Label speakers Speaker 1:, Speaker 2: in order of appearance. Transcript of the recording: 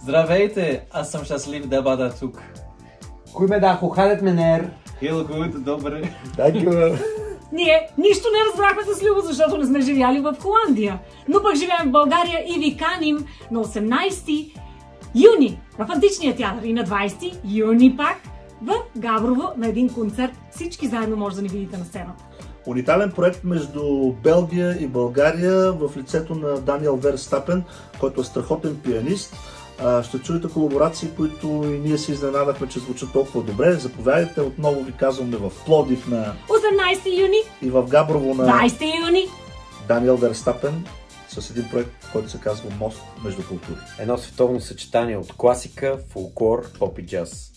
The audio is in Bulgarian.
Speaker 1: Здравейте, аз съм щастлив да бъда тук.
Speaker 2: Goedemiddag, hoe gaat het meneer?
Speaker 1: Heel goed, добре.
Speaker 2: Dankjewel.
Speaker 3: Ние нищо не разбрахме с Любо, защото не сме живяли в Холандия. Но пък живеем в България и ви каним на 18 юни в Античния театър и на 20 юни пак в Габрово на един концерт. Всички заедно може да ни видите на сцената.
Speaker 4: Уникален проект между Белгия и България в лицето на Даниел Верстапен, който е страхотен пианист. Ще чуете колаборации, които и ние се изненадахме, че звучат толкова добре. Заповядайте, отново ви казваме в Пловдив на
Speaker 3: 18 юни
Speaker 4: и в Габрово на
Speaker 3: 20 юни.
Speaker 4: Даниел Верстапен с един проект, който се казва Мост между култури.
Speaker 2: Едно световно съчетание от класика, фолклор, поп и джаз.